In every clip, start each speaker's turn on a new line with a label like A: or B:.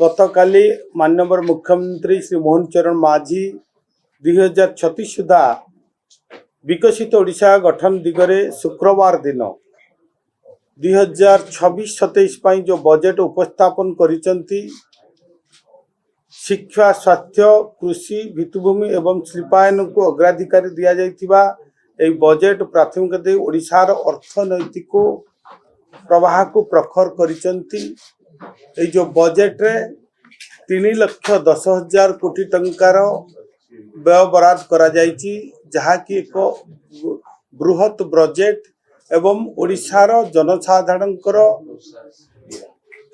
A: गतकाली माननीय मुख्यमंत्री श्री मोहन चरण माझी 2036 सुधा विकसित ओडिशा गठन दिगरे शुक्रवार दिन 2026-27 जो बजेट उपस्थापन करिसंती शिक्षा स्वास्थ्य कृषि भित्तिभूमि एवं शिल्पायन को अग्राधिकार दिया जाइथिबा ए बजेट प्राथमिकता दे ओडिशार अर्थनैतिक प्रवाह को प्रखर करिसंती। ए जो बजेट रे 3,10,000 कोटी टंकार व्यय बराद करा जाइछि, जहा कि एक बृहत बजेट एवं ओडिशार जनसाधारणकर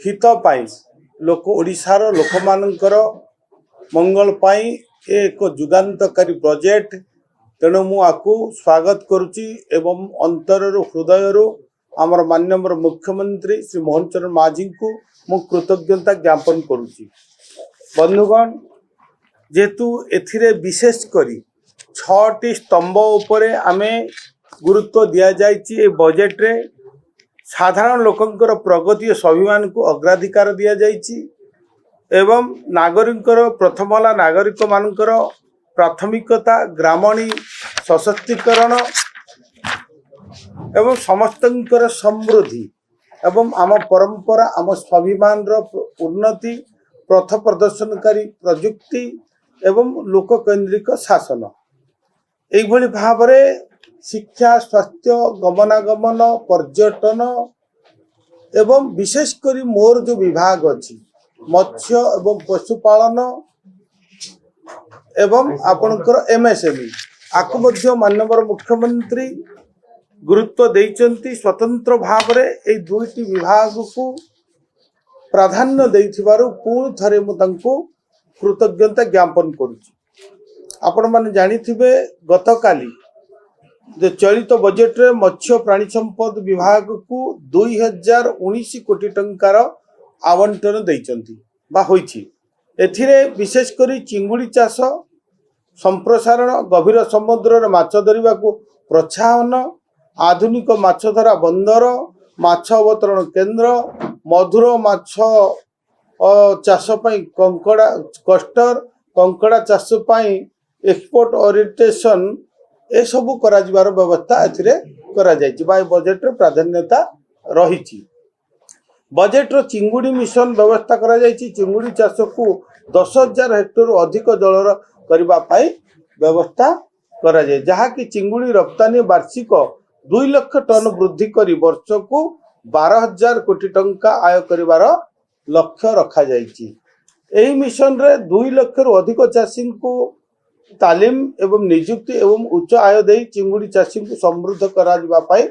A: हित पाई लोक ओडिशार लोक मानकर मंगल पाई एक जुगान्तकारी बजेट। तेणु मु आकु स्वागत करुची एवं अंतरर हृदयरू आमर माननीय मुख्यमंत्री श्री मोहन चरण माझी को मु कृतज्ञता ज्ञापन करुची। बंधुगण, जेतु एथिरे विशेष करी 6टी स्तंभ उपरे आमे गुरुत्व दिया जाइछि। ए बजेट रे साधारण लोकंकर प्रगति और स्वाभिमान को अग्राधिकार दिया जाइछि एवं नागरिकर प्रथमला नागरिक मानकर प्राथमिकता ग्रामणी सशक्तिकरण एवं समस्तंकर समृद्धि एवं आम परंपरा आम स्वाभिमान उन्नति पथ प्रदर्शनकारी प्रजुक्ति एवं लोककेन्द्रिक शासन एभली भाव शिक्षा स्वास्थ्य गमनागमन पर्यटन एवं विशेषकर मोर जो विभाग अच्छी मत्स्य एवं पशुपालन एवं आपणकर एमएसएमई आकु मध्य माननीय मुख्यमंत्री गुरुत्व देइचंती। स्वतंत्र भाव रे ए दुईटी विभाग को प्राधान्य देइथिबारु पुणी थरे मु तांको कृतज्ञता ज्ञापन करुछि। आपण माने जानिथिबे गतकाली जो चलित बजेट रे मत्स्य प्राणी संपद विभाग को 2019 कोटी टंकार आवंटन देइचंती बा होइछि। एथिरे विशेष करी चिंगुड़ी चाष संप्रसारण गभीर समुद्र रे माछ धरिबा को प्रोत्साहन आधुनिक माछ धरा बंदर माछ अवतरण केन्द्र मधुर माछ चाष पई कंकड़ा कस्टर कंकड़ा चाष पई एक्सपोर्ट ओरिएंटेशन ए सबु करा जिबार व्यवस्था एथिरे करा जाइछि बा बजेट रे प्राधान्यता रहिछि। बजेट रो चिंगुड़ी मिशन व्यवस्था करा जाइछि। चिंगुड़ी चाष को 10,000 हेक्टर अधिक जलर करबा पई व्यवस्था करा जाय, जहा कि चिंगुड़ी रप्तानी वार्षिक 2 लाख टन वृद्धि करी वर्ष को 12,000 कोटी टंका आय करिवार लक्ष्य रखा जाइछि। एही मिशन रे 2 लाख रु अधिक चाषी को तालीम एवं नियुक्ति एवं उच्च आय दे चिंगुड़ी चाषी को समृद्ध करा जिबा पई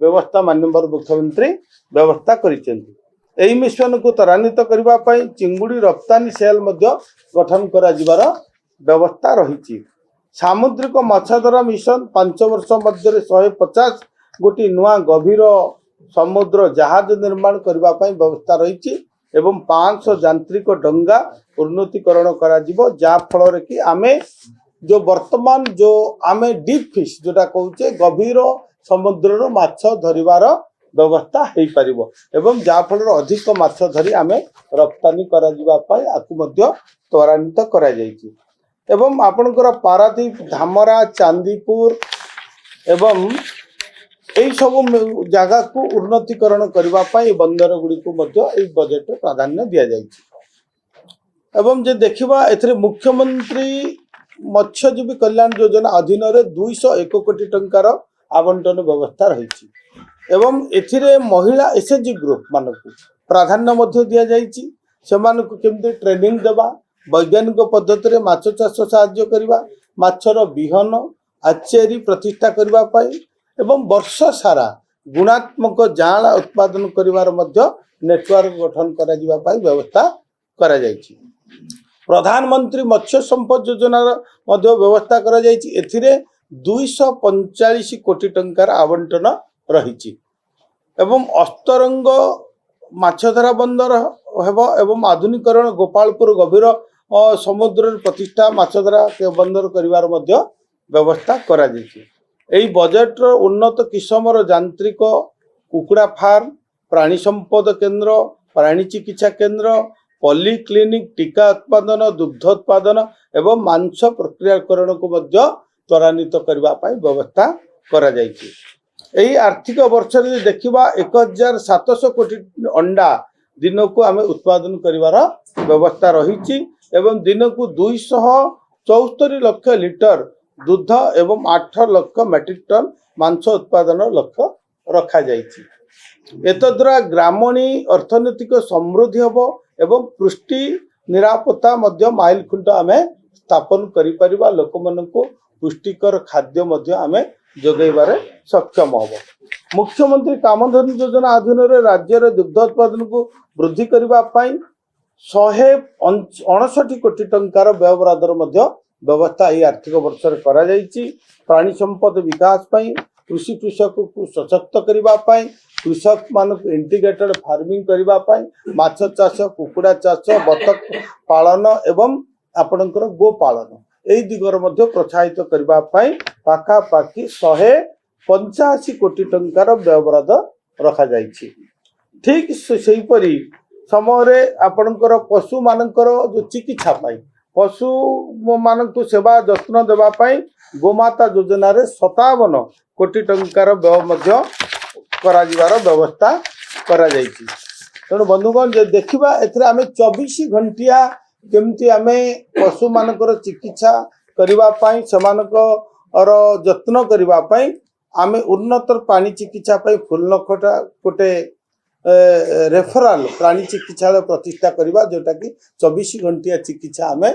A: व्यवस्था माननीय मुख्यमंत्री व्यवस्था करिसेंती। एही मिशन को त्वरान्वित करबा पई चिंगुड़ी रप्तानी सेल मध्य गठन करा जिबार व्यवस्था रहिछि। सामुद्रिक मछधरा मिशन 5 वर्ष मध्य 150 गोटी नुआ गभीर समुद्र जहाज निर्माण करबा पई व्यवस्था रहिछि एवं 500 यांत्रिक डंगा उन्नतीकरण करा जिवो, जा फल रे कि आमे जो वर्तमान जो आमे डीप फिश जोटा कहउचे गभीर समुद्र रो माछ धरिबार व्यवस्था हेई परिबो एवं जा फल अधिक माछ धरी आमे रप्तानी करा जिबा पई आकु मध्य त्वरान्वित करा जाइछि। एवं आपणकर पारादीप धामरा चांदीपुर एवं यही सब जगह को उन्नतीकरण करने बंदर गुड़ी को बजेट प्राधान्य दि जाइछि। एवं जे देखिबा एथरे मुख्यमंत्री मत्स्यजीवी कल्याण योजना अधीन रे 201 कोटी टंकार आवंटन व्यवस्था रही एवं एथिरे महिला एसएचजी ग्रुप मानक प्राधान्य मध्य दि जाइछि। सेमानकु केमते ट्रेनिंग देबा वैज्ञानिक पद्धति रे माछ चाष साहाय्य करबा माछर बिहन आचेरी प्रतिष्ठा करबा पाई एवं वर्ष सारा गुणात्मक जाल उत्पादन करिवार मध्य नेटवर्क गठन करा जिबा पाई व्यवस्था करा जाइछि। प्रधानमंत्री मत्स्य संपद योजना मध्य व्यवस्था करा जाइछि। एथिरे 245 कोटी टंकार आवंटन रहिछि एवं अस्तरंग माछधरा बंदर हेबो एवं आधुनिकरण गोपालपुर गभीर समुद्र प्रतिष्ठा माछधरा के बंदर करिवार मध्य व्यवस्था करा जाइछि। एही बजेट रो उन्नत किस्मर यांत्रिक कुकुड़ा फार्म प्राणी संपद केन्द्र प्राणी चिकित्सा केन्द्र पॉलीक्लिनिक टीका उत्पादन दुग्ध उत्पादन एवं मांस प्रक्रियाकरण को मध्य त्वरान्वित करबा पई व्यवस्था करा जायछि। एही आर्थिक वर्ष रे देखिबा 1700 कोटी अंडा दिन को आम उत्पादन करिवार व्यवस्था रही एवं दिन को 274 लाख लिटर दूध एवं 8 लाख मेट्रिक टन मांस उत्पादन लक्ष्य रखा जायछि। एतद्वारा ग्रामणी अर्थनैतिक समृद्धि हबो एवं पुष्टि निरापत्ता मध्य माइल खुंट आमे स्थापन करि परिबा लोक माननको पुष्टिकर खाद्य मध्य आमे जोगैबारे सक्षम हबो। मुख्यमंत्री कामधेनु योजना अधीन रे राज्य रे दुग्ध उत्पादन को वृद्धि करबा पई 159 कोटी टंकार व्यवहार मध्य व्यवस्था यह आर्थिक वर्ष रे करा जायछि। प्राणी संपद विकास पई कृषि कृषक को सशक्त करबा पई कृषक मानक इंटीग्रेटेड फार्मिंग करबा पई माछ चाष कुकुड़ा चाष बतक पालन एवं आपणकर गो पालन एही दिगर मध्य प्रोत्साहित करबा पई पाखा पाखी 185 कोटी टंकार व्यवहार रखा जायछि। ठीक सही परी समय आपणकर पशु मानकर जो चिकित्सा पाई पशु मानक सेवा जत्न देवा पई गोमाता योजना रे 57 कोटी टंकार व्यय मध्य करा जिवार व्यवस्था करा जायछि। तेणु बंधुगण जे देखिबा एथरे आमे 24 घंटिया केमती आमे पशु मानकर चिकित्सा करबा पई समानकर जत्न करबा पई आमे उन्नतर प्राणी चिकित्सा पई फुलनखटा कोटे रेफराल प्राणी चिकित्सालय प्रतिष्ठा करबा जोटा कि 24 घंटिया चिकित्सा आमे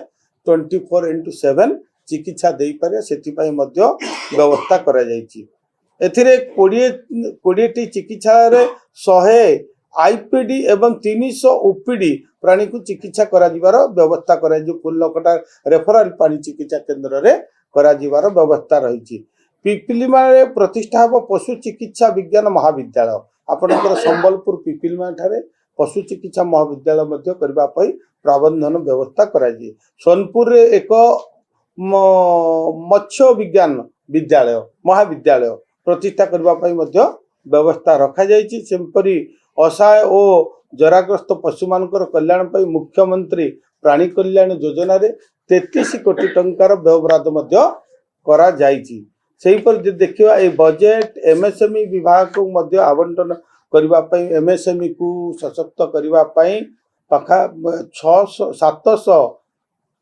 A: 24/7 चिकित्सा देई पारे सेति पई मध्य व्यवस्था करा जायछि। एथिरे 20 टी चिकित्सालय रे 100 आईपीडी एवं 300 ओपीडी प्राणी को चिकित्सा करा जिवार व्यवस्था करा जो फुलनखटा रेफराल प्राणी चिकित्सा केंद्र रे करा जिवार व्यवस्था रही। पिपिलिमा रे प्रतिष्ठा हो पशु चिकित्सा विज्ञान महाविद्यालय आपणकर संबलपुर पिपिलिमा ठारे पशु चिकित्सा महाविद्यालय मध्य करबा पई प्रावधान व्यवस्था करा जी। सोनपुर रे एक मत्स्य विज्ञान विद्यालय महाविद्यालय प्रतिष्ठा करबा पई मध्य व्यवस्था रखा जायछि। सेमपरी असहाय और जराग्रस्त पशु मानकर कल्याण पई मुख्यमंत्री प्राणी कल्याण योजना रे 33 कोटी टंकार व्यवहार मध्य करा जायछि। सेही पर जे देखिबा ए बजेट एमएसएमई विभाग को मध्य आवंटन करबा पई एमएसएमई को सशक्त करबा पई पाखा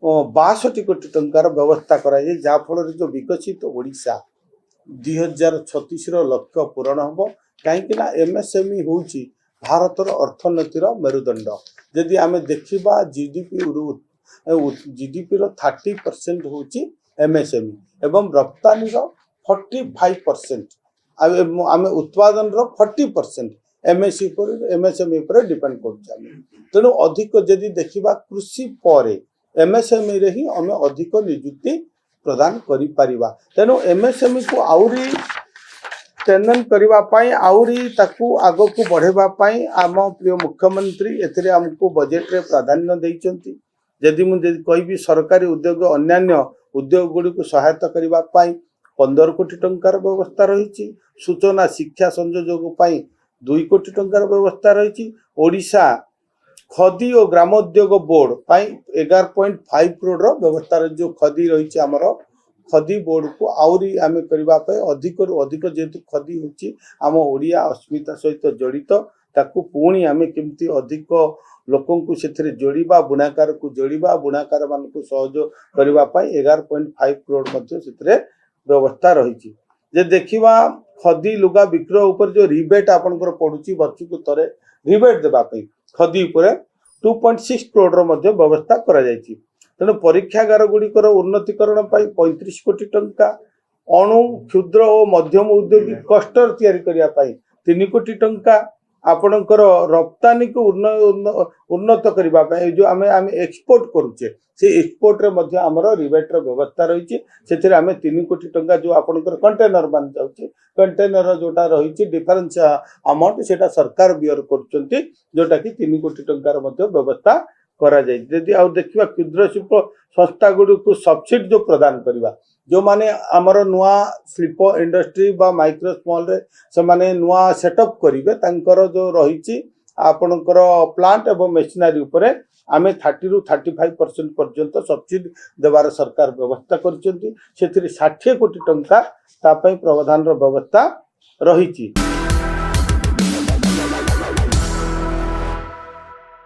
A: 762 कोटी टंकार व्यवस्था करा जाय जा फल जो विकसित ओडिशा 2036 लक्ष्य पूरण हम कहीं एमएसएमई हूँ भारतर अर्थनीतिर मेरुदंड। जदि आम देखा जीडीपी 30% हूँ एमएसएमई एवं रप्तानी 45% आम उत्पादन 40% एमएसएमई पर डिपेंड कर। तेणु अधिक जदि देखा कृषि पर एमएसएमई रे ही आम अधिक नियुक्ति प्रदान करि परिबा। तेणु एमएसएमई को आउरी स्ट्रेंथन करबा पई आउरी ताकू आगो को बढ़ेबा पई आम प्रिय मुख्यमंत्री एथिरे हमको बजेट रे प्राधान्य दैचंती। जदि मु कहबी सरकारी उद्योग अन्यान्य उद्योग गुडी को सहायता करबा पई 15 कोटी टंकार व्यवस्था रही। सूचना शिक्षा संयोजक पई 2 कोटी टंकार व्यवस्था रही। ओडिशा खदी और ग्रामोद्योग बोर्ड पाई 11.5 करोड़ व्यवस्था रही। जो खदी रही आमर खदी बोर्ड को आउरी आमे करबा पे अधिक रु अधिक जेतु खदी होची आम ओडिया अस्मिता सहित जड़ित ताकू पुणी आमे केमती अधिक लोकों को सेथिरे जोड़िबा बुनाकार को जोड़िबा बुनाकार मान को सहयोग करबा पई 11.5 करोड़ मध्ये सेथिरे व्यवस्था रही। जे देखिबा खदी लुगा विक्रय ऊपर जो रिबेट आपनकर पडुची वर्षକୁ तरे रिबेट देबा पई खदी ऊपर 2.6 करोड़ मध्ये व्यवस्था करा जायछि। तेणु परीक्षागार गुड़िकर उन्नतीकरण 35 कोटी टंका अणु क्षुद्र और मध्यम औद्योगिक क्लस्टर तैयारी करिया 3 कोटी टंका आपणकर रप्तानी को उन्नत करने जो आम एक्सपोर्ट करुचे से एक्सपोर्ट रे मध्य आमर रिबेट व्यवस्था रही। से आम 3 कोटी टंका जो आपणकर कंटेनर मान जाउचे कंटेनर जोटा रही डिफरेंस अमाउंट सेटा सरकार बियर कर जोटा कि 3 कोटी टंकार मध्य व्यवस्था करा जाय। यदि आ देखिबा क्षुद्र शिल्प संस्था गुडी को सब्सिडी जो प्रदान करबा जो माने आमर नुआ शिल्प इंडस्ट्री बा माइक्रो स्मॉल रे से माने नुआ सेटअप करिवे तांकर जो रही आपणकर प्लांट एवं मेसिनारी उपरे आमे 30 रु 35% पर्यंत सब्सिडी देवार सरकार व्यवस्था कर 60 कोटी टंका तापाई प्रावधान व्यवस्था रही।